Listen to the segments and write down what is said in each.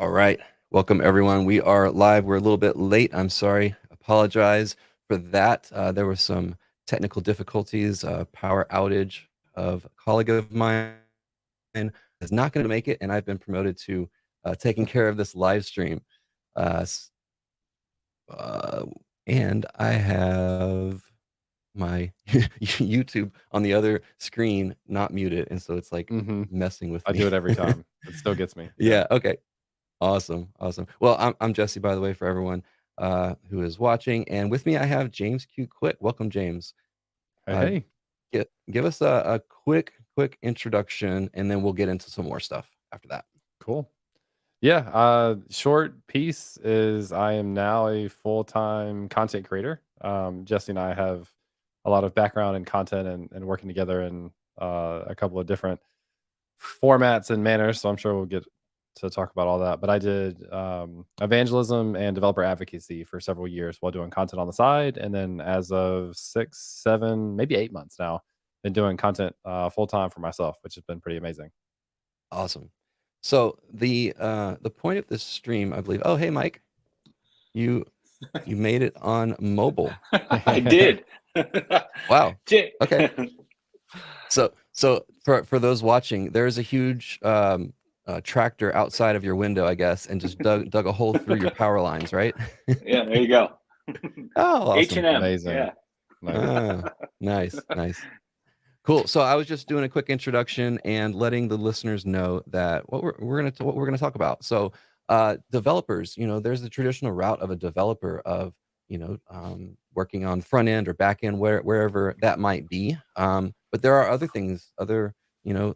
All right. Welcome, everyone. We are live. We're a little bit late. I'm sorry. Apologize for that. There were some technical difficulties, power outage of a colleague of mine is not going to make it, and I've been promoted to taking care of this live stream. Uh, s- uh, and I have my YouTube on the other screen not muted, and so it's like hmm messing with I do me. it every time. It still gets me. Yeah. Yeah. Okay. Awesome, awesome. Well, I'm Jesse, by the way, for everyone who is watching, and with me I have James Q. Quick. Welcome, James. Hey, Uh, hey. give us a quick introduction, and then we'll get into some more stuff after that. Cool. Yeah. Short piece is I am now a full-time content creator. Jesse and I have a lot of background in content and working together in a couple of different formats and manners. So I'm sure we'll get to talk about all that. But I did evangelism and developer advocacy for several years while doing content on the side. And then as of 6, 7, maybe 8 months now, been doing content full time for myself, which has been pretty amazing. Awesome. So the point of this stream, I believe. Oh, hey, Mike, you you made it on mobile. I did. Wow. Jay- Okay. So for those watching, there's a huge tractor outside of your window, I guess, and just dug a hole through your power lines, right? yeah, there you go. Oh, awesome. H&M. Amazing. Yeah. Nice. Ah, nice. Cool. So I was just doing a quick introduction and letting the listeners know that what we're gonna talk about. So developers, there's the traditional route of a developer of working on front end or back end, wherever that might be. But there are other things, other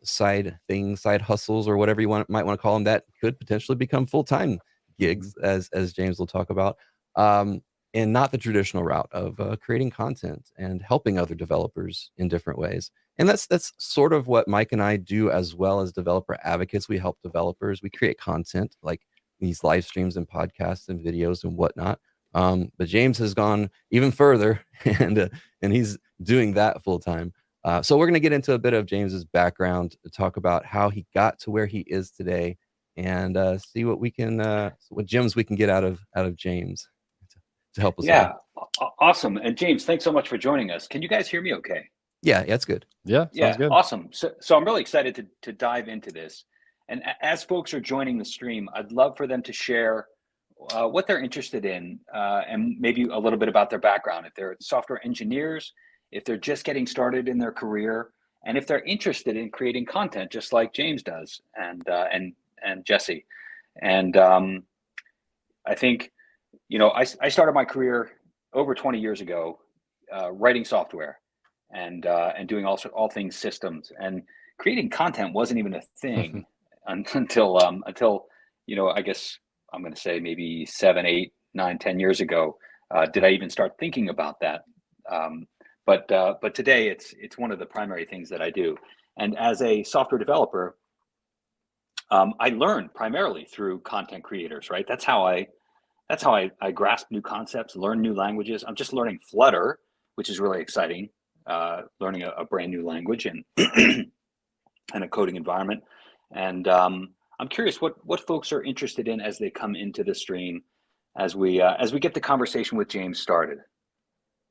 side things, side hustles, or whatever might want to call them, that could potentially become full time Mhm. gigs, as James will talk about. Um, and not the traditional route of creating content and helping other developers in different ways. And that's sort of what Mike and I do, as well as developer advocates. We help developers. We create content like these live streams and podcasts and videos and whatnot. But James has gone even further, and he's doing that full time. So we're going to get into a bit of James's background to talk about how he got to where he is today, and see what gems we can get out of James to help us Yeah. all. Awesome. And James, thanks so much for joining us. Can you guys hear me okay? Yeah, that's good. Yeah. Sounds Yeah, good. awesome. So I'm really excited to dive into this. And as folks are joining the stream, I'd love for them to share what they're interested in, and maybe a little bit about their background. If they're software engineers, if they're just getting started in their career, and if they're interested in creating content, just like James does, and Jesse. And I think, I started my career over 20 years ago, writing software and doing all things systems, and creating content wasn't even a thing until I guess I'm going to say maybe 7, 8, 9, 10 years ago. Did I even start thinking about that? Um, but today it's one of the primary things that I do. And as a software developer, I learned primarily through content creators. Right, that's how I grasp new concepts, learn new languages. I'm just learning Flutter, which is really exciting. Learning a brand new language and and a coding environment. And I'm curious what folks are interested in as they come into the stream, as we get the conversation with James started.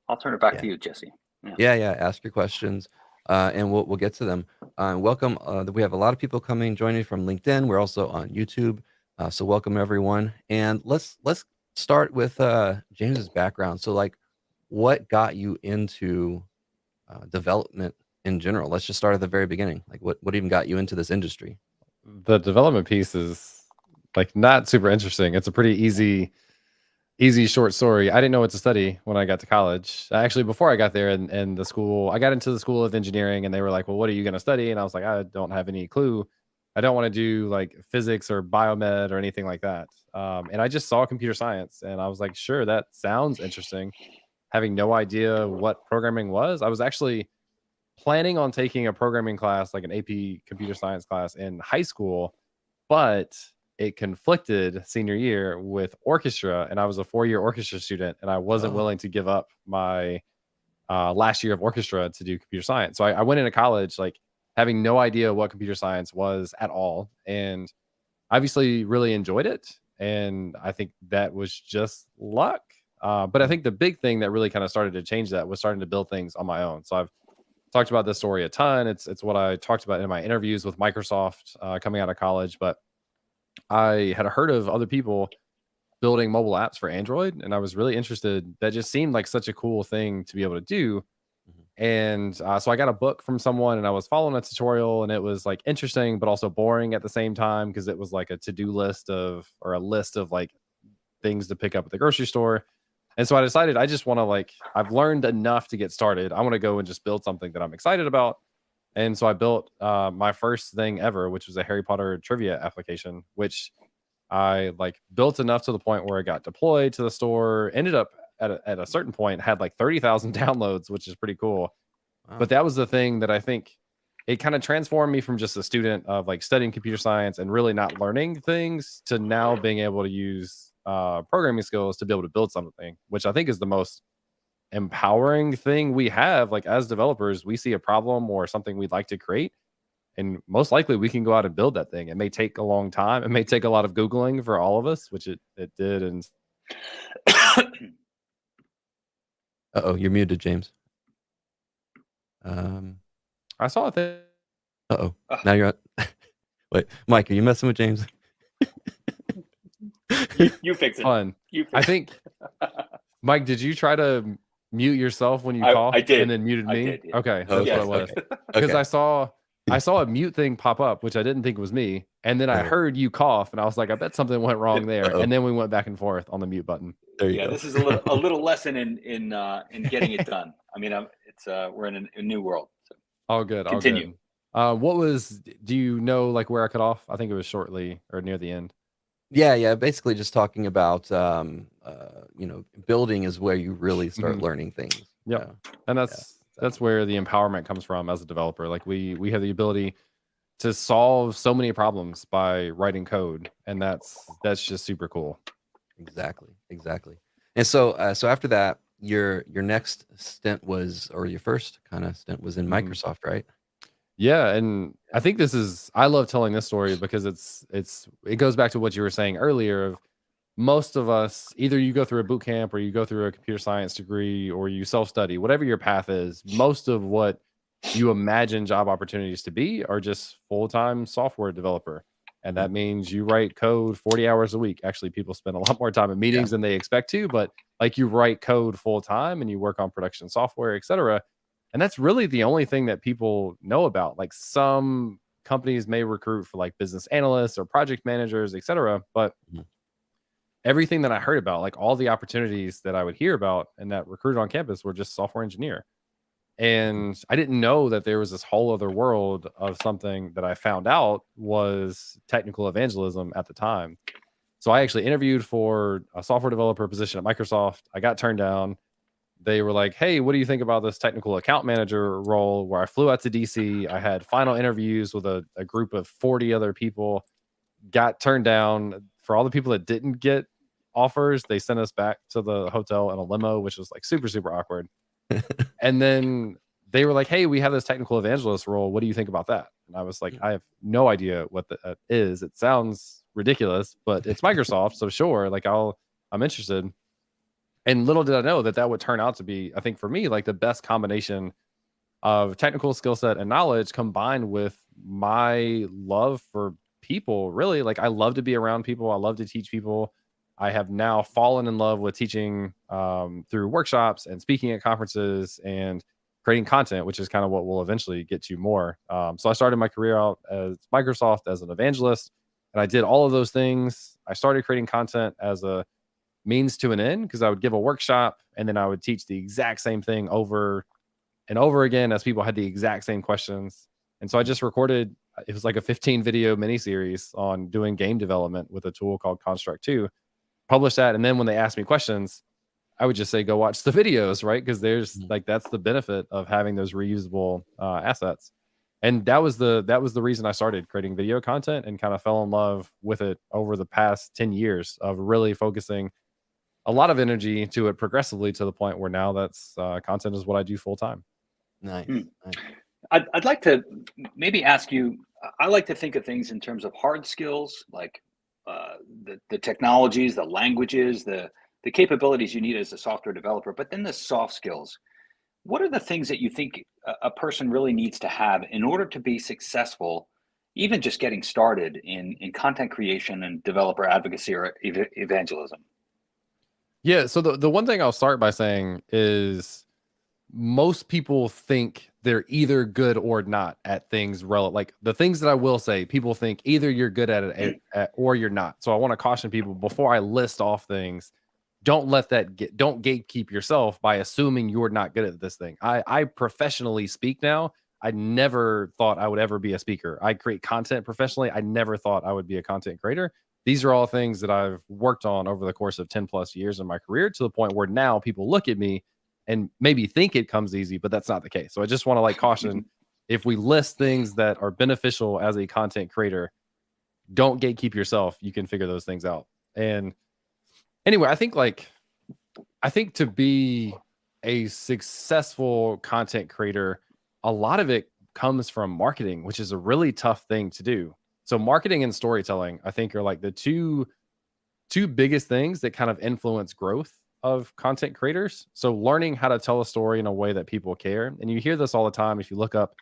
I'll turn it back Yeah. to you, Jesse. Yeah. Yeah. Ask your questions, and we'll get to them. Welcome. We have a lot of people joining from LinkedIn. We're also on YouTube, so welcome everyone. And let's start with James's background. So, like, what got you into development in general? Let's just start at the very beginning. Like, what even got you into this industry? The development piece is like not super interesting. It's a pretty easy short story. I didn't know what to study when I got to college. Actually, before I got there, and the school, I got into the school of engineering, and they were like, "Well, what are you going to study?" And I was like, "I don't have any clue. I don't want to do like physics or biomed or anything like that." And I just saw computer science, and I was like, "Sure, that sounds interesting." Having no idea what programming was, I was actually planning on taking a programming class, like an AP computer science class in high school, but it conflicted senior year with orchestra, and I was a 4-year orchestra student, and I wasn't Oh, willing to give up my last year of orchestra to do computer science. So I went into college like having no idea what computer science was at all, and obviously really enjoyed it. And I think that was just luck. But I think the big thing that really kind of started to change that was starting to build things on my own. So I've talked about this story a ton. It's what I talked about in my interviews with Microsoft coming out of college. But I had heard of other people building mobile apps for Android, and I was really interested. That just seemed like such a cool thing to be able to do. And so I got a book from someone, and I was following a tutorial, and it was like interesting, but also boring at the same time because it was like a to-do list of, or a list of like things to pick up at the grocery store. And so I decided I just want to like, I've learned enough to get started. I want to go and just build something that I'm excited about. And so I built my first thing ever, which was a Harry Potter trivia application, which I like built enough to the point where it got deployed to the store, ended up at a certain point had like 30,000 downloads, which is pretty cool. Wow. But that was the thing that I think it kind of transformed me from just a student of like studying computer science and really not learning things to now being able to use programming skills to be able to build something, which I think is the most empowering thing we have. Like as developers, we see a problem or something we'd like to create, and most likely we can go out and build that thing. It may take a long time. It may take a lot of Googling for all of us, which it did. And Uh-oh, you're muted, James. I saw it there. Uh-oh, now you're on. Wait, Mike, are you messing with James? You fix it. Fun. I think, Mike, did you try to mute yourself when you coughed? I did. And then muted me? Did, yeah. Okay, that's Yes, what it was. Okay. Because Okay. I saw a mute thing pop up, which I didn't think was me. And then I Right. heard you cough, and I was like, I bet something went wrong there. Uh-oh. And then we went back and forth on the mute button. There you Yeah, go. this is a little lesson in getting it done. I mean, we're in a new world. So All good. Continue. All good. Do you know like where I cut off? I think it was shortly or near the end. Yeah, basically just talking about building is where you really start learning things. Yep. And that's where the empowerment comes from as a developer. Like we have the ability to solve so many problems by writing code, and that's just super cool. Exactly. And so after that, your next stint was, or your first kind of stint was in Microsoft, right? Yeah, and I think I love telling this story because it goes back to what you were saying earlier of most of us, either you go through a boot camp or you go through a computer science degree or you self-study, whatever your path is, most of what you imagine job opportunities to be are just full-time software developer. And that means you write code 40 hours a week. Actually, people spend a lot more time in meetings than they expect to, but like you write code full time and you work on production software, etc. And that's really the only thing that people know about. Like some companies may recruit for like business analysts or project managers, etc. But everything that I heard about, like all the opportunities that I would hear about and that recruited on campus were just software engineer. And I didn't know that there was this whole other world of something that I found out was technical evangelism at the time. So I actually interviewed for a software developer position at Microsoft. I got turned down. They were like, hey, what do you think about this technical account manager role? Where I flew out to DC. I had final interviews with a group of 40 other people, got turned down. For all the people that didn't get offers, they sent us back to the hotel in a limo, which was like super, super awkward. And then they were like, hey, we have this technical evangelist role. What do you think about that? And I was like, I have no idea what that is. It sounds ridiculous, but it's Microsoft. So sure, like I'm interested. And little did I know that would turn out to be, I think for me, like the best combination of technical skill set and knowledge combined with my love for people. Really, like I love to be around people. I love to teach people. I have now fallen in love with teaching through workshops and speaking at conferences and creating content, which is kind of what we'll eventually get to more. So I started my career out as Microsoft as an evangelist, and I did all of those things. I started creating content as a means to an end because I would give a workshop and then I would teach the exact same thing over and over again as people had the exact same questions. And so I just recorded, it was like a 15 video mini series on doing game development with a tool called Construct 2. Publish that, and then when they ask me questions, I would just say go watch the videos, right? Because there's like that's the benefit of having those reusable assets. And that was the reason I started creating video content and kind of fell in love with it over the past 10 years of really focusing a lot of energy to it progressively to the point where now that's content is what I do full time. Nice. I'd like to maybe ask you. I like to think of things in terms of hard skills, like the technologies, the languages, the capabilities you need as a software developer. But then the soft skills. What are the things that you think a person really needs to have in order to be successful, even just getting started in content creation and developer advocacy or evangelism? Yeah. So the one thing I'll start by saying is most people think they're either good or not at things like the things that I will say, people think either you're good at it or you're not. So I want to caution people before I list off things, don't gatekeep yourself by assuming you're not good at this thing. I professionally speak now. I never thought I would ever be a speaker. I create content professionally. I never thought I would be a content creator. These are all things that I've worked on over the course of 10 plus years in my career, to the point where now people look at me and maybe think it comes easy, but that's not the case. So I just want to like caution, if we list things that are beneficial as a content creator, don't gatekeep yourself. You can figure those things out. And anyway, I think to be a successful content creator, a lot of it comes from marketing, which is a really tough thing to do. So marketing and storytelling, I think, are like the two biggest things that kind of influence growth of content creators. So learning how to tell a story in a way that people care. And you hear this all the time if you look up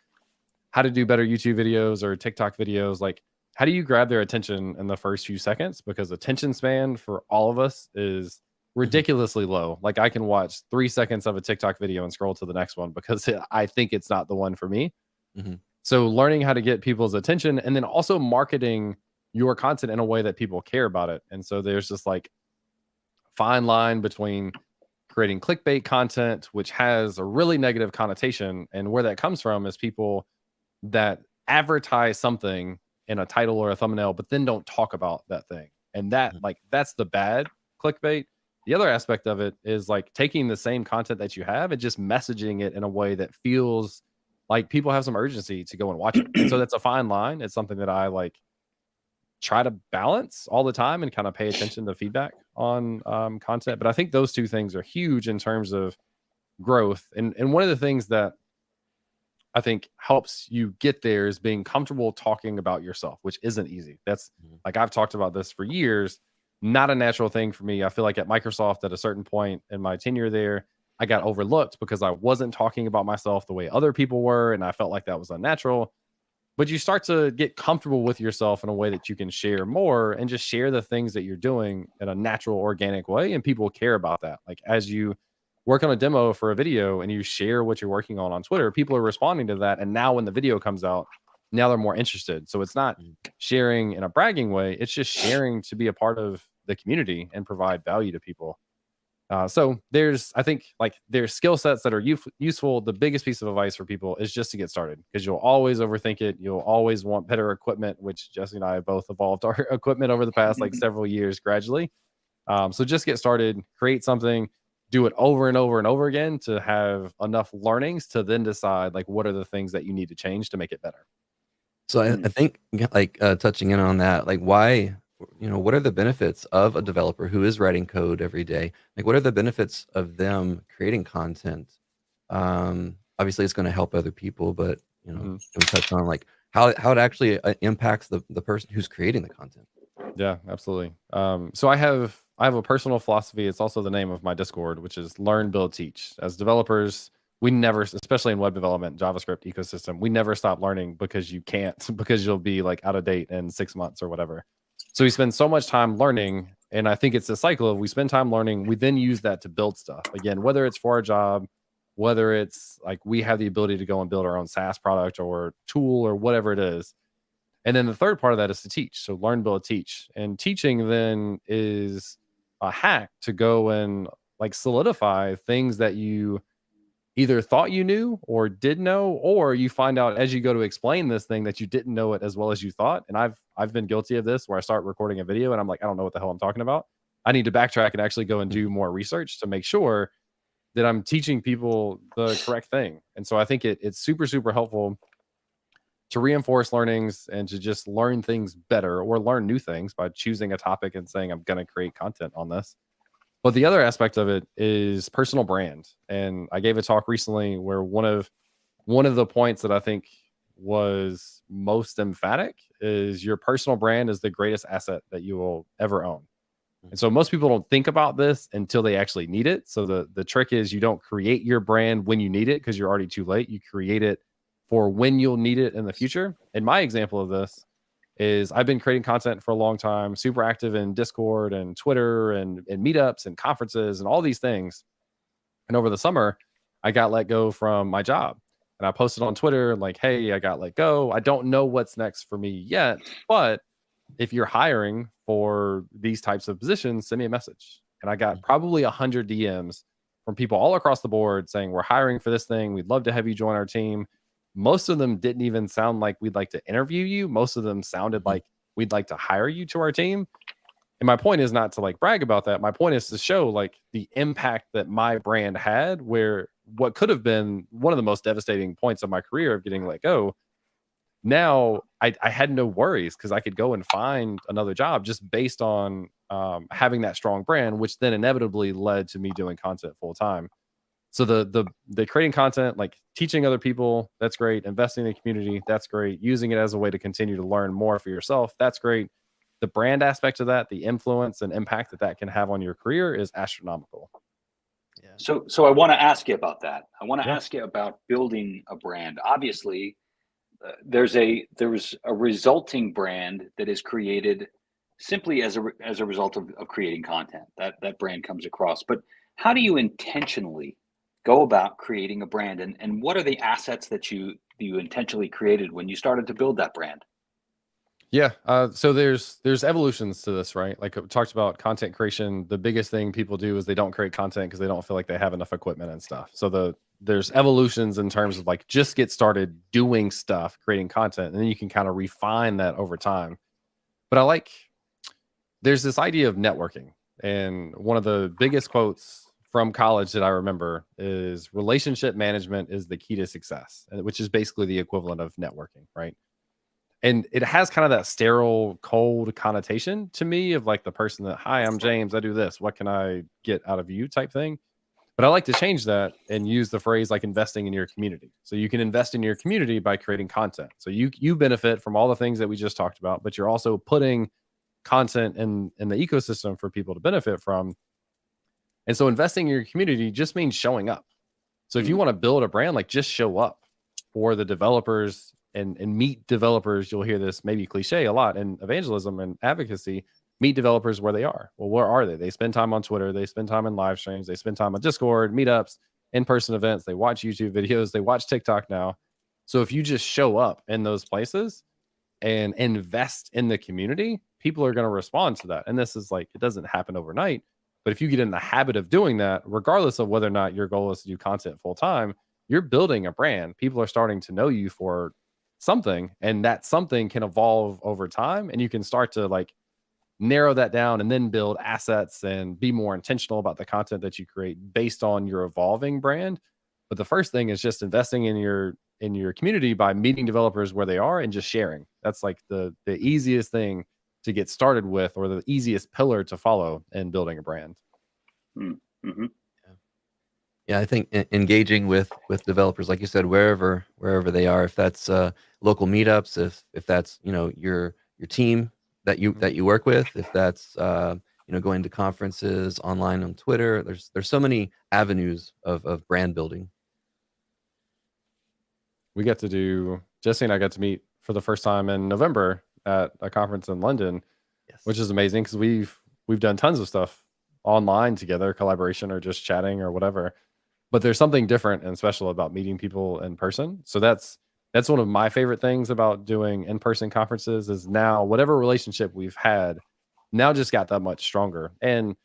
how to do better YouTube videos or TikTok videos, like how do you grab their attention in the first few seconds? Because attention span for all of us is ridiculously low. Like I can watch 3 seconds of a TikTok video and scroll to the next one because I think it's not the one for me. Mhm. So learning how to get people's attention, and then also marketing your content in a way that people care about it. And so there's this like fine line between creating clickbait content, which has a really negative connotation. And where that comes from is people that advertise something in a title or a thumbnail, but then don't talk about that thing. And that, Mhm. like, that's the bad clickbait. The other aspect of it is like taking the same content that you have and just messaging it in a way that feels like people have some urgency to go and watch it. And so that's a fine line. It's something that I like try to balance all the time and kind of pay attention to feedback on content. But I think those two things are huge in terms of growth. And one of the things that I think helps you get there is being comfortable talking about yourself, which isn't easy. That's Mhm. like I've talked about this for years. Not a natural thing for me. I feel like at Microsoft, at a certain point in my tenure there, I got overlooked because I wasn't talking about myself the way other people were. And I felt like that was unnatural. But you start to get comfortable with yourself in a way that you can share more and just share the things that you're doing in a natural, organic way. And people care about that. Like as you work on a demo for a video and you share what you're working on Twitter, people are responding to that. And now when the video comes out, now they're more interested. So it's not Mhm. sharing in a bragging way. It's just sharing to be a part of the community and provide value to people. So I think like there's skill sets that are useful. The biggest piece of advice for people is just to get started, because you'll always overthink it. You'll always want better equipment, which Jesse and I have both evolved our equipment over the past like several years gradually. So just get started, create something, do it over and over and over again to have enough learnings to then decide like what are the things that you need to change to make it better. So I Mm. think like touching in on that, like why, what are the benefits of a developer who is writing code every day? Like, what are the benefits of them creating content? Obviously, it's going to help other people, but Mhm. can we touch on like how it actually impacts the person who's creating the content? Yeah, absolutely. So I have a personal philosophy. It's also the name of my Discord, which is learn, build, teach. As developers, we never, especially in web development, JavaScript ecosystem, we never stop learning because you can't, because you'll be like out of date in 6 months or whatever. So we spend so much time learning, and I think it's a cycle of we spend time learning, we then use that to build stuff. Again, whether it's for our job, whether it's like we have the ability to go and build our own SaaS product or tool or whatever it is. And then the third part of that is to teach. So learn, build, teach. And teaching then is a hack to go and like solidify things that you either thought you knew or did know, or you find out as you go to explain this thing that you didn't know it as well as you thought. And I've been guilty of this, where I start recording a video and I'm like, I don't know what the hell I'm talking about. I need to backtrack and actually go and do more research to make sure that I'm teaching people the correct thing. And so I think it's super, super helpful to reinforce learnings and to just learn things better or learn new things by choosing a topic and saying, I'm going to create content on this. But the other aspect of it is personal brand. And I gave a talk recently where one of one of the points that I think was most emphatic is your personal brand is the greatest asset that you will ever own. And so most people don't think about this until they actually need it. So the trick is you don't create your brand when you need it because you're already too late. You create it for when you'll need it in the future. And my example of this is I've been creating content for a long time, super active in Discord and Twitter and meetups and conferences and all these things. And over the summer, I got let go from my job. And I posted on Twitter, like, hey, I got let go. I don't know what's next for me yet, but if you're hiring for these types of positions, send me a message. And I got probably 100 DMs from people all across the board saying, we're hiring for this thing. We'd love to have you join our team. Most of them didn't even sound like we'd like to interview you. Most of them sounded like we'd like to hire you to our team. And my point is not to like brag about that. My point is to show like the impact that my brand had, where what could have been one of the most devastating points of my career of getting let go. Now I had no worries because I could go and find another job just based on having that strong brand, which then inevitably led to me doing content full time. So the creating content, like teaching other people, that's great. Investing in the community, that's great. Using it as a way to continue to learn more for yourself, that's great. The brand aspect of that, the influence and impact that that can have on your career is astronomical. Yeah. So I want to ask you about that. I want to Yeah. ask you about building a brand. Obviously, there's a resulting brand that is created simply as a result of creating content. That brand comes across. But how do you intentionally go about creating a brand, and what are the assets that you intentionally created when you started to build that brand? Yeah. So there's evolutions to this, right? Like we talked about content creation. The biggest thing people do is they don't create content because they don't feel like they have enough equipment and stuff. So there's evolutions in terms of like just get started doing stuff, creating content, and then you can kind of refine that over time. But there's this idea of networking. And one of the biggest quotes from college that I remember is relationship management is the key to success, which is basically the equivalent of networking, right? And it has kind of that sterile, cold connotation to me of like the person that, hi, I'm James, I do this. What can I get out of you type thing? But I like to change that and use the phrase like investing in your community. So you can invest in your community by creating content. So you benefit from all the things that we just talked about, but you're also putting content in the ecosystem for people to benefit from. And so investing in your community just means showing up. So if you want to build a brand, like just show up for the developers and meet developers. You'll hear this maybe cliche a lot in evangelism and advocacy. Meet developers where they are. Well, where are they? They spend time on Twitter. They spend time in live streams. They spend time on Discord, meetups, in-person events. They watch YouTube videos. They watch TikTok now. So if you just show up in those places and invest in the community, people are going to respond to that. And this is like, it doesn't happen overnight. But if you get in the habit of doing that, regardless of whether or not your goal is to do content full time, you're building a brand. People are starting to know you for something, and that something can evolve over time. And you can start to like narrow that down and then build assets and be more intentional about the content that you create based on your evolving brand. But the first thing is just investing in your community by meeting developers where they are and just sharing. That's like the easiest thing to get started with, or the easiest pillar to follow in building a brand. Mm-hmm. Yeah, I think engaging with developers, like you said, wherever they are, if that's local meetups, if that's your team that you work with, if that's going to conferences online on Twitter, there's so many avenues of brand building. Jesse and I got to meet for the first time in November at a conference in London, Yes. which is amazing because we've done tons of stuff online together, collaboration or just chatting or whatever. But there's something different and special about meeting people in person. So that's one of my favorite things about doing in-person conferences is now whatever relationship we've had now just got that much stronger. And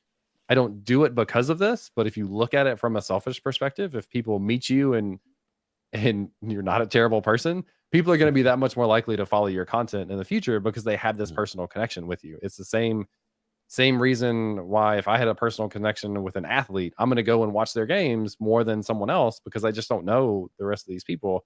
I don't do it because of this, but if you look at it from a selfish perspective, if people meet you and you're not a terrible person, people are going to be that much more likely to follow your content in the future because they have this personal connection with you. It's the same reason why if I had a personal connection with an athlete, I'm going to go and watch their games more than someone else because I just don't know the rest of these people.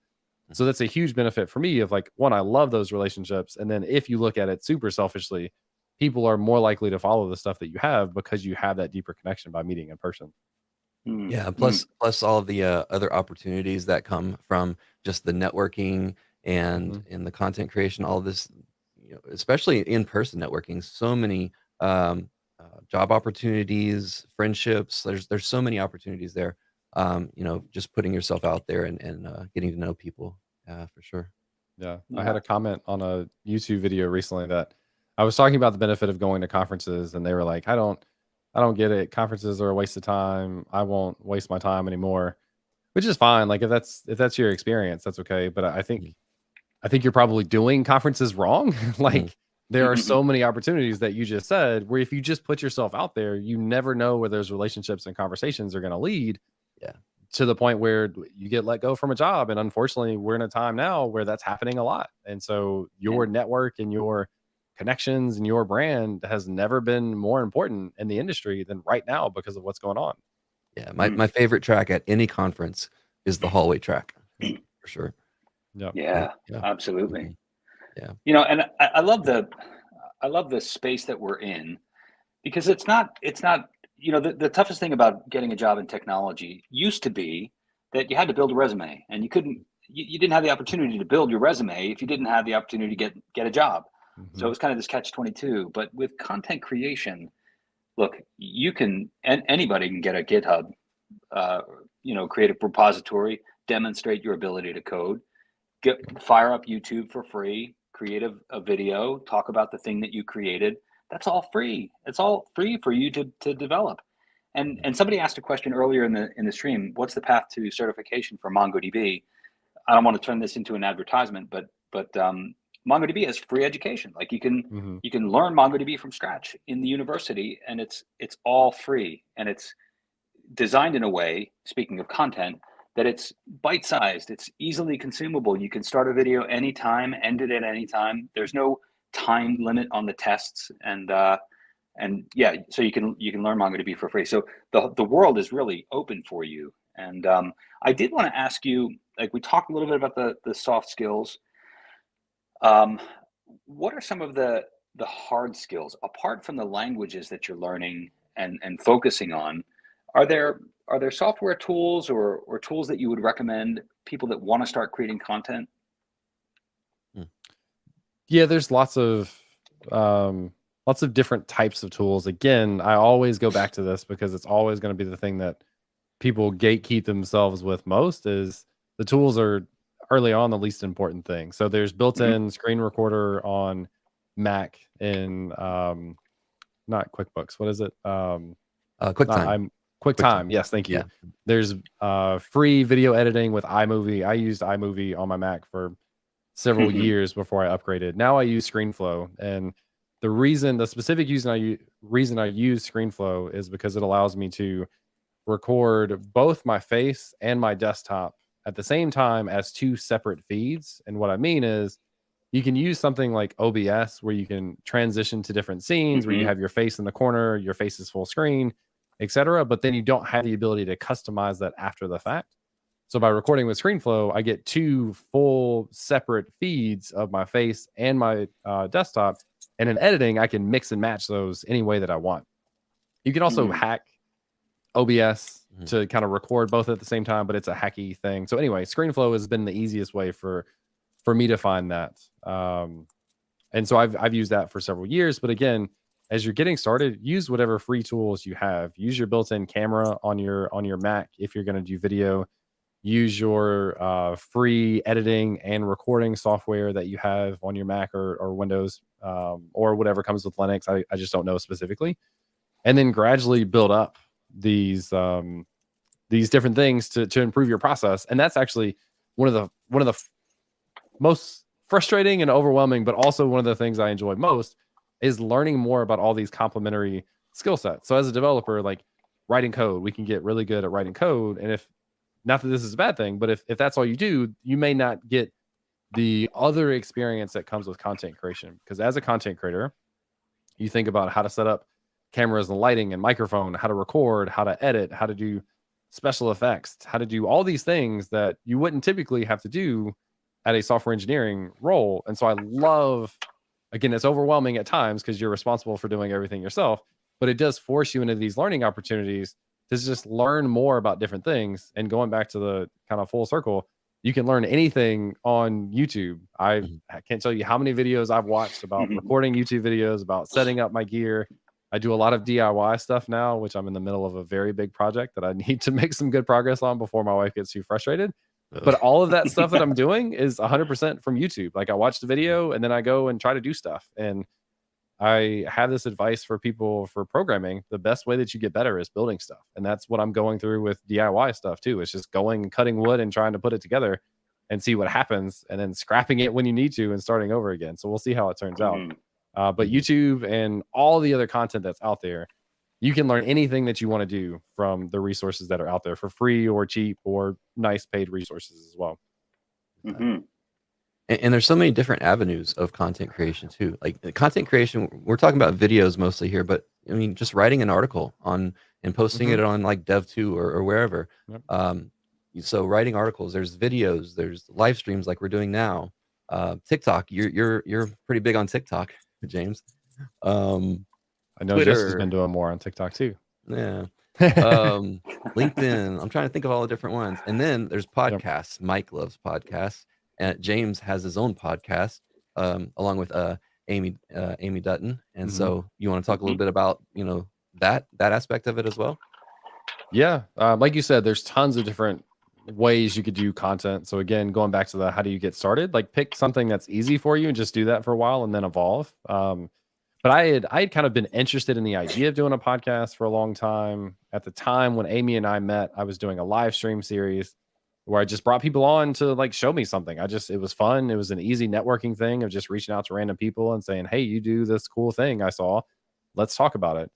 So that's a huge benefit for me of like, one, I love those relationships. And then if you look at it super selfishly, people are more likely to follow the stuff that you have because you have that deeper connection by meeting in person. Yeah, Mm. plus all of the other opportunities that come from just the networking and Mhm. in the content creation, all this, especially in-person networking, so many job opportunities, friendships. There's so many opportunities there. Just putting yourself out there and getting to know people, for sure. Yeah, I had Yeah. a comment on a YouTube video recently that I was talking about the benefit of going to conferences, and they were like, I don't get it. Conferences are a waste of time. I won't waste my time anymore," which is fine. Like if that's your experience, that's okay. But Mhm, I think you're probably doing conferences wrong. mhm. Like there are so many opportunities that you just said where if you just put yourself out there, you never know where those relationships and conversations are going to lead Yeah. to the point where you get let go from a job. And unfortunately, we're in a time now where that's happening a lot. And so Yeah. your network and your connections and your brand has never been more important in the industry than right now because of what's going on. Yeah, my Mm. my favorite track at any conference is the hallway track, for sure. Yep. Yeah, Yeah, yeah. absolutely. Mhm, yeah. And I love the space that we're in because it's not the toughest thing about getting a job in technology used to be that you had to build a resume and you didn't have the opportunity to build your resume if you didn't have the opportunity to get a job. So it Hmm. was kind of this catch 22. But with content creation, look, anybody can get a GitHub, uh, create a repository, demonstrate your ability to code, fire up YouTube for free, create a video, talk about the thing that you created. That's all free. It's all free for you to develop. Mhm. And somebody asked a question earlier in the stream. What's the path to certification for MongoDB? I don't want to turn this into an advertisement, but MongoDB has free education. Like Hmm. you can learn MongoDB from scratch in the university, and it's all free, and it's designed in a way, speaking of content, that it's bite-sized, it's easily consumable. You can start a video anytime, end it at any time. There's no time limit on the tests, and yeah, so you can learn MongoDB for free. So the world is really open for you. And I did want to ask you, like we talked a little bit about the soft skills. Um, what are some of the hard skills apart from the languages that you're learning and focusing on? Are there are there software tools or tools that you would recommend people that want to start creating content? Mm. Yeah, there's lots of different types of tools. Again, I always go back to this because it's always going to be the thing that people gatekeep themselves with most is the tools are early on the least important thing. So there's Hmm. built-in screen recorder on Mac in not QuickBooks. What is it? Not QuickTime, I'm QuickTime. QuickTime. Yes, thank you. Yeah. There's free video editing with iMovie. I used iMovie on my Mac for several years before I upgraded. Now I use ScreenFlow, and the specific reason I use ScreenFlow is because it allows me to record both my face and my desktop at the same time as two separate feeds. And what I mean is you can use something like OBS where you can transition to different scenes where you Hmm. have your face in the corner, your face is full screen, etc. But then you don't have the ability to customize that after the fact. So by recording with ScreenFlow, I get two full separate feeds of my face and my desktop. And in editing, I can mix and match those any way that I want. You can also Hmm. hack OBS Mhm. to kind of record both at the same time, but it's a hacky thing. So anyway, ScreenFlow has been the easiest way for me to find that. And so I've used that for several years. But again, as you're getting started, use whatever free tools you have. Use your built-in camera on your Mac if you're going to do video. Use your free editing and recording software that you have on your Mac or Windows or whatever comes with Linux. I just don't know specifically. And then gradually build up these different things to improve your process. And that's actually one of the most frustrating and overwhelming, but also one of the things I enjoy most is learning more about all these complementary skill sets. So as a developer, like writing code, we can get really good at writing code. And if not that this is a bad thing, but if that's all you do, you may not get the other experience that comes with content creation. Because as a content creator, you think about how to set up cameras and lighting and microphone, how to record, how to edit, how to do special effects, how to do all these things that you wouldn't typically have to do at a software engineering role. And so I love, again, it's overwhelming at times because you're responsible for doing everything yourself, but it does force you into these learning opportunities to just learn more about different things. And going back to the kind of full circle, you can learn anything on YouTube. I can't tell you how many videos I've watched about recording YouTube videos, about setting up my gear. I do a lot of DIY stuff now, which I'm in the middle of a very big project that I need to make some good progress on before my wife gets too frustrated. But all of that stuff that I'm doing is 100% from YouTube. Like, I watch the video and then I go and try to do stuff. And I have this advice for people for programming. The best way that you get better is building stuff. And that's what I'm going through with DIY stuff too. It's just going and cutting wood and trying to put it together and see what happens, and then scrapping it when you need to and starting over again. So we'll see how it turns out. But YouTube and all the other content that's out there, you can learn anything that you want to do from the resources that are out there for free or cheap or nice paid resources as well. And there's so many different avenues of content creation too. Like the content creation, we're talking about videos mostly here, but I mean, just writing an article on and posting it on like Dev2 or wherever. So writing articles, there's videos, there's live streams like we're doing now. TikTok, you're pretty big on TikTok, James. I know Twitter, Jess has been doing more on TikTok too. Yeah. LinkedIn. I'm trying to think of all the different ones. And then there's podcasts. Mike loves podcasts. And James has his own podcast, along with Amy Dutton. And so you want to talk a little bit about, you know, that aspect of it as well? Yeah. Like you said, there's tons of different ways you could do content. So again, going back to the how do you get started, like pick something that's easy for you and just do that for a while and then evolve. But I had kind of been interested in the idea of doing a podcast for a long time. At the time when Amy and I met, I was doing a live stream series where I just brought people on to like show me something. It was fun. It was an easy networking thing of just reaching out to random people and saying, hey, you do this cool thing I saw. Let's talk about it.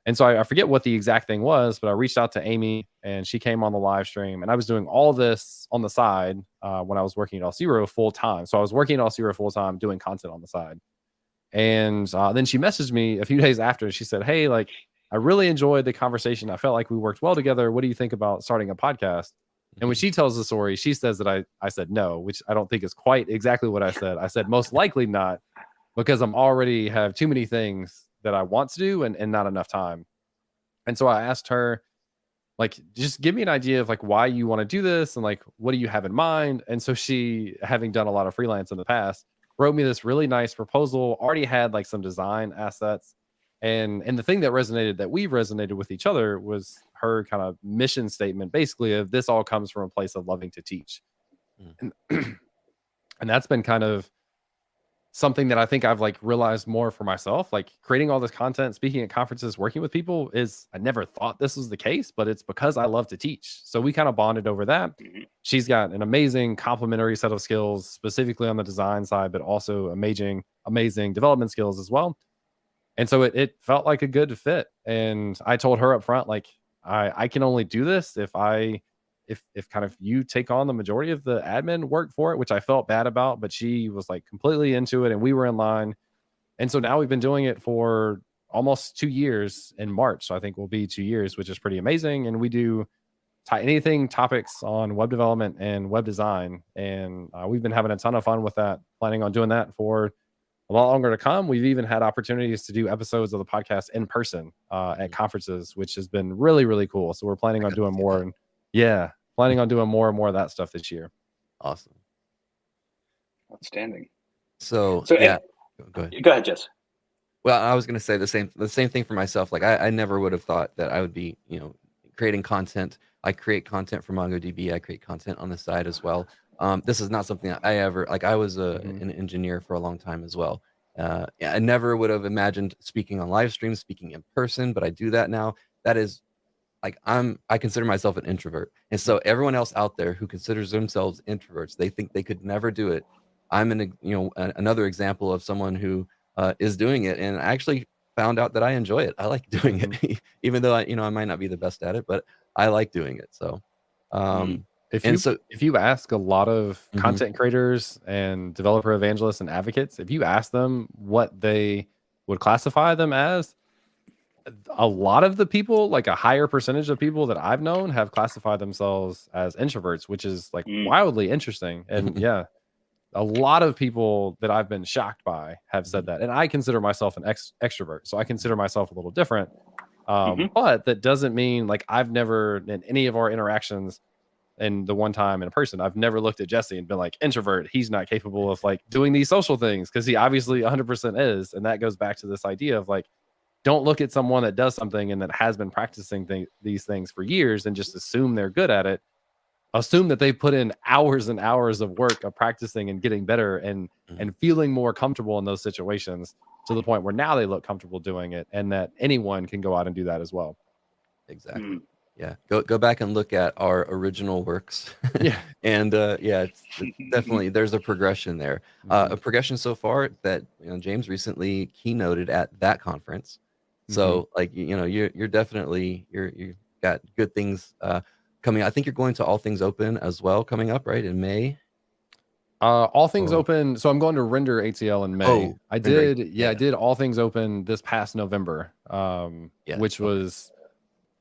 And so I forget what the exact thing was, but I reached out to Amy and she came on the live stream, and I was doing all this on the side when I was working at L0 full time. So I was working at L0 full time doing content on the side. And then she messaged me a few days after. She said, hey, like, I really enjoyed the conversation. I felt like we worked well together. What do you think about starting a podcast? And when she tells the story, she says that I said no, which I don't think is quite exactly what I said. I said most likely not, because I'm already have too many things that I want to do and not enough time. And so I asked her, like, just give me an idea of like why you want to do this and like what do you have in mind? And so she, having done a lot of freelance in the past, wrote me this really nice proposal, already had like some design assets. And the thing that we resonated with each other was her kind of mission statement, basically, of this all comes from a place of loving to teach. And, and that's been kind of something that I think I've like realized more for myself, like creating all this content, speaking at conferences, working with people I never thought this was the case, but it's because I love to teach. So we kind of bonded over that. She's got an amazing complementary set of skills, specifically on the design side, but also amazing development skills as well. And so it felt like a good fit. And I told her up front, like, I can only do this if kind of you take on the majority of the admin work for it, which I felt bad about, but she was like completely into it and we were in line. And so now we've been doing it for almost 2 years in March. So I think we'll be 2 years, which is pretty amazing. And we do topics on web development and web design. And we've been having a ton of fun with that, planning on doing that for a lot longer to come. We've even had opportunities to do episodes of the podcast in person at conferences, which has been really, really cool. So we're planning on doing more. And planning on doing more and more of that stuff this year. Awesome. Outstanding. So yeah, go ahead, Jess. Well, I was going to say the same thing for myself. Like I never would have thought that I would be, you know, creating content. I create content for MongoDB. I create content on the side as well. This is not something that I ever, like I was an engineer for a long time as well. I never would have imagined speaking on live streams, speaking in person, but I do that now. That is like, I consider myself an introvert. And so everyone else out there who considers themselves introverts, they think they could never do it. I'm another example of someone who is doing it. And I actually found out that I enjoy it. I like doing it, even though I might not be the best at it, but I like doing it. So, if you ask a lot of content creators and developer evangelists and advocates, if you ask them what they would classify them as, a lot of the people, like a higher percentage of people that I've known, have classified themselves as introverts, which is like wildly interesting. And yeah, a lot of people that I've been shocked by have said that. And I consider myself an extrovert. So I consider myself a little different. But that doesn't mean like I've never in any of our interactions and the one time in person, I've never looked at Jesse and been like, introvert, he's not capable of like doing these social things, because he obviously 100% is. And that goes back to this idea of like, don't look at someone that does something and that has been practicing these things for years and just assume they're good at it. Assume that they put in hours and hours of work of practicing and getting better and feeling more comfortable in those situations, to the point where now they look comfortable doing it, and that anyone can go out and do that as well. Exactly. Yeah. Go back and look at our original works. Yeah. And yeah, it's definitely, there's a progression there. A progression so far that, you know, James recently keynoted at that conference. So like, you know, you're definitely, you got good things coming. I think you're going to All Things Open as well coming up, right, in May. All Things Open. So I'm going to Render ATL in May. Oh, I did All Things Open this past November, which was,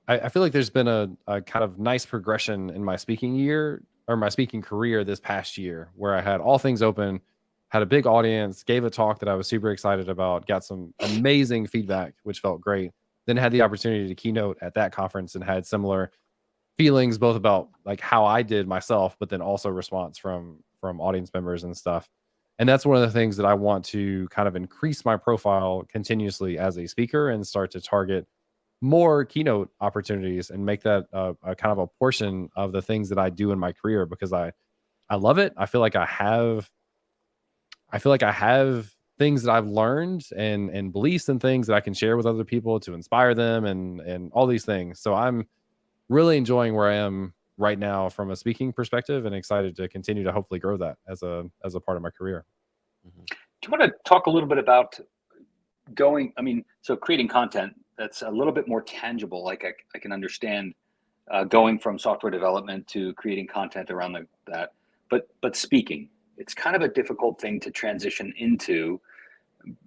I feel like there's been a kind of nice progression in my speaking year, or my speaking career this past year, where I had All Things Open, had a big audience, gave a talk that I was super excited about, got some amazing feedback, which felt great. Then had the opportunity to keynote at that conference and had similar feelings, both about like how I did myself, but then also response from audience members and stuff. And that's one of the things that I want to kind of increase my profile continuously as a speaker, and start to target more keynote opportunities and make that a kind of a portion of the things that I do in my career, because I love it. I feel like I have things that I've learned and beliefs and things that I can share with other people to inspire them and all these things. So I'm really enjoying where I am right now from a speaking perspective, and excited to continue to hopefully grow that as a part of my career. Do you want to talk a little bit about so creating content that's a little bit more tangible? Like I can understand going from software development to creating content around that, but speaking, it's kind of a difficult thing to transition into.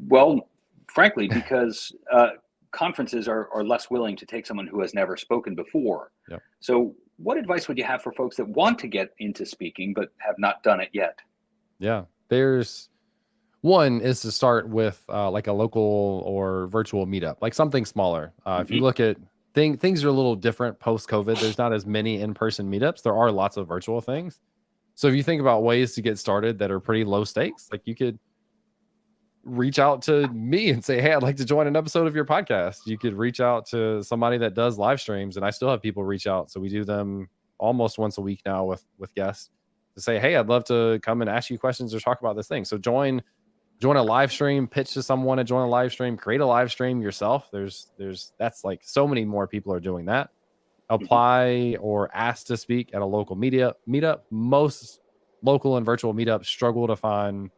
Well, frankly, because conferences are less willing to take someone who has never spoken before. Yep. So what advice would you have for folks that want to get into speaking but have not done it yet? Yeah, there's one is to start with like a local or virtual meetup, like something smaller. If you look at things are a little different post COVID. There's not as many in-person meetups. There are lots of virtual things. So if you think about ways to get started that are pretty low stakes, like you could reach out to me and say, hey, I'd like to join an episode of your podcast. You could reach out to somebody that does live streams, and I still have people reach out. So we do them almost once a week now with guests, to say, hey, I'd love to come and ask you questions or talk about this thing. So join a live stream, pitch to someone to join a live stream, create a live stream yourself. That's like so many more people are doing that. Apply or ask to speak at a local meetup. Most local and virtual meetups struggle to find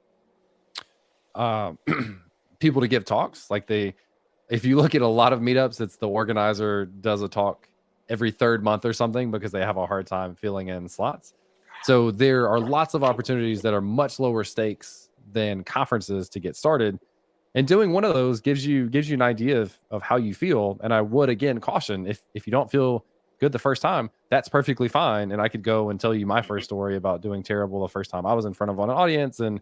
people to give talks. If you look at a lot of meetups, it's the organizer does a talk every third month or something, because they have a hard time filling in slots. So there are lots of opportunities that are much lower stakes than conferences to get started. And doing one of those gives you an idea of how you feel. And I would again caution, if you don't feel good the first time, that's perfectly fine. And I could go and tell you my first story about doing terrible the first time I was in front of an audience. And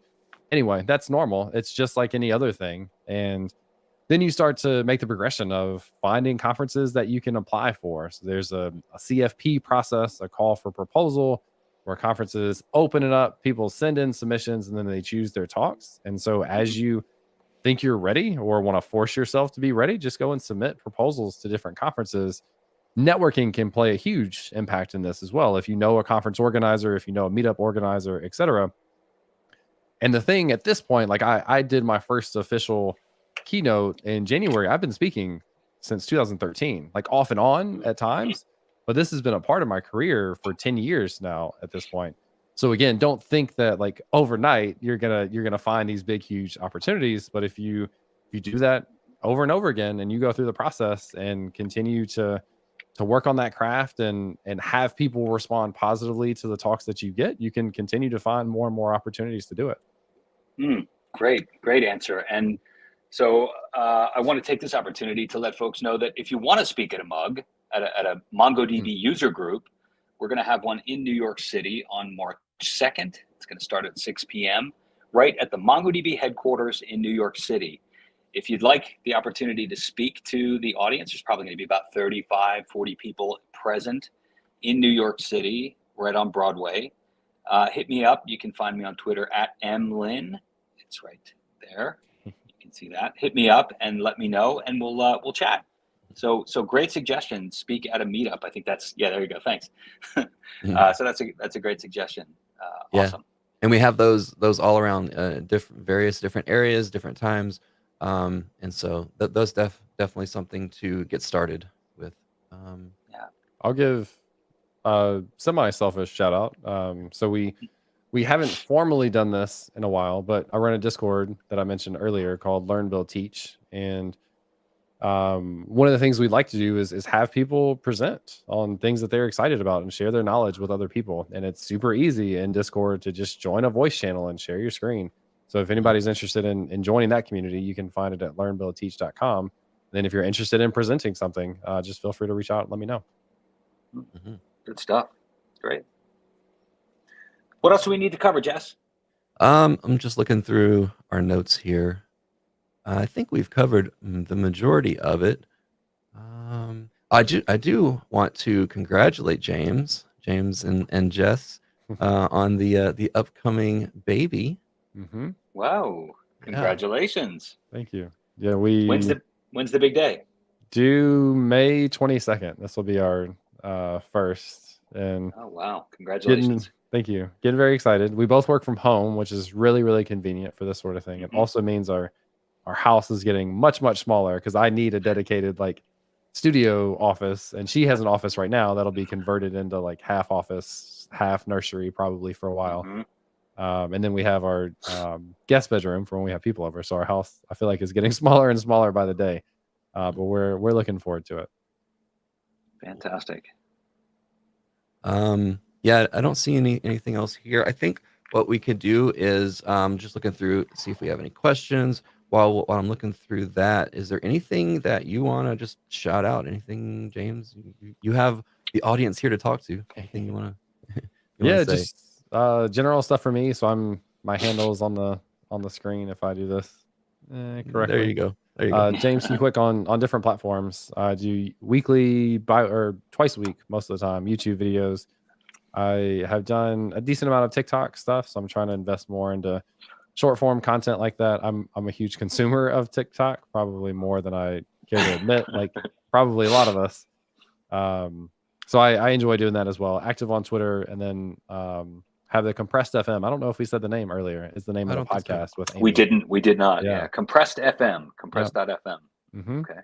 anyway, that's normal. It's just like any other thing. And then you start to make the progression of finding conferences that you can apply for. So there's a CFP process, a call for proposal, where conferences open it up, people send in submissions, and then they choose their talks. And so as you think you're ready or want to force yourself to be ready, just go and submit proposals to different conferences. Networking can play a huge impact in this as well. If you know a conference organizer, if you know a meetup organizer, etc. And the thing at this point, like I did my first official keynote in January. I've been speaking since 2013, like off and on at times, but this has been a part of my career for 10 years now at this point. So again, don't think that like overnight you're gonna find these big, huge opportunities. But if you do that over and over again, and you go through the process and continue to work on that craft and have people respond positively to the talks that you get, you can continue to find more and more opportunities to do it. Great answer. And so I want to take this opportunity to let folks know that if you want to speak at a mug, at a MongoDB user group, we're going to have one in New York City on March 2nd. It's going to start at 6 p.m. right at the MongoDB headquarters in New York City. if you'd like the opportunity to speak to the audience, there's probably going to be about 35, 40 people present in New York City, right on Broadway. Hit me up. You can find me on Twitter at mlynn. It's right there. You can see that. Hit me up and let me know, and we'll chat. So great suggestion. Speak at a meetup. I think that's, yeah, there you go. Thanks. So that's a great suggestion. Awesome. And we have those all around various different areas, different times. And so those definitely something to get started with. Yeah. I'll give a semi-selfish shout out. So we haven't formally done this in a while, but I run a Discord that I mentioned earlier called Learn, Build, Teach. And one of the things we'd like to do is have people present on things that they're excited about and share their knowledge with other people. And it's super easy in Discord to just join a voice channel and share your screen. So if anybody's interested in joining that community, you can find it at learnbuildteach.com. Then if you're interested in presenting something, just feel free to reach out and let me know. Mm-hmm. Good stuff. Great. What else do we need to cover, Jess? I'm just looking through our notes here. I think we've covered the majority of it. I do want to congratulate James and Jess on the upcoming baby. Mm-hmm. Wow! Congratulations! Yeah. Thank you. Yeah, when's the big day? Due May 22nd. This will be our first. And oh wow! Congratulations! Thank you. Getting very excited. We both work from home, which is really, really convenient for this sort of thing. Mm-hmm. It also means our house is getting much, much smaller because I need a dedicated like studio office, and she has an office right now that'll be converted into like half office, half nursery probably for a while. Mm-hmm. And then we have our guest bedroom for when we have people over. So our house, I feel like, is getting smaller and smaller by the day. But we're looking forward to it. Fantastic. Yeah, I don't see anything else here. I think what we could do is just looking through, see if we have any questions. While I'm looking through that, is there anything that you want to just shout out? Anything, James? You have the audience here to talk to. Anything you want to? Yeah, just general stuff for me. So my handle's on the screen if I do this correctly. There you go. There you go. James, you click on different platforms. I do weekly or twice a week most of the time YouTube videos. I have done a decent amount of TikTok stuff, so I'm trying to invest more into short form content like that. I'm a huge consumer of TikTok, probably more than I care to admit, like probably a lot of us. So I enjoy doing that as well. Active on Twitter, and then have the Compressed FM. I don't know if we said the name earlier. Is the name of the podcast with Amy. We did not. Yeah. Compressed FM, compressed.fm. Mm-hmm. Okay.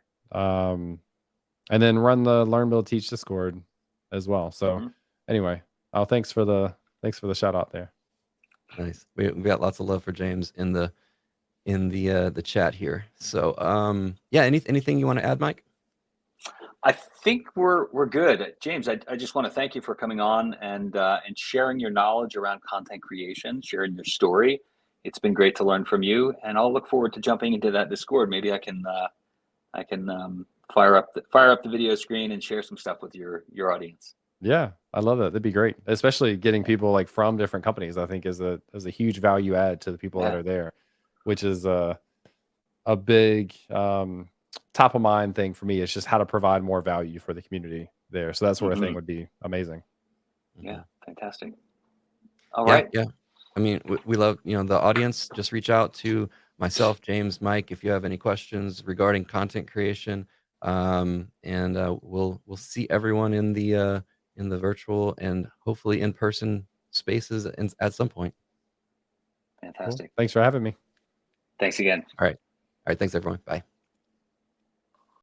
And then run the Learn, Build, Teach Discord as well. So anyway, thanks for the shout out there. Nice. We got lots of love for James in the chat here. So yeah, anything you want to add, Mike? I think we're good. James, I just want to thank you for coming on and sharing your knowledge around content creation, sharing your story. It's been great to learn from you, and I'll look forward to jumping into that Discord. Maybe I can fire up the video screen and share some stuff with your audience. Yeah, I love that. That'd be great. Especially getting people like from different companies, I think is a huge value add to the people that are there, which is a big top of mind thing for me. It's just how to provide more value for the community there. So that sort of thing would be amazing. Yeah, fantastic. All right. Yeah. I mean, we love, the audience. Just reach out to myself, James, Mike, if you have any questions regarding content creation. And we'll see everyone in the virtual and hopefully in-person spaces at some point. Fantastic. Cool. Thanks for having me. Thanks again. All right. Thanks, everyone. Bye.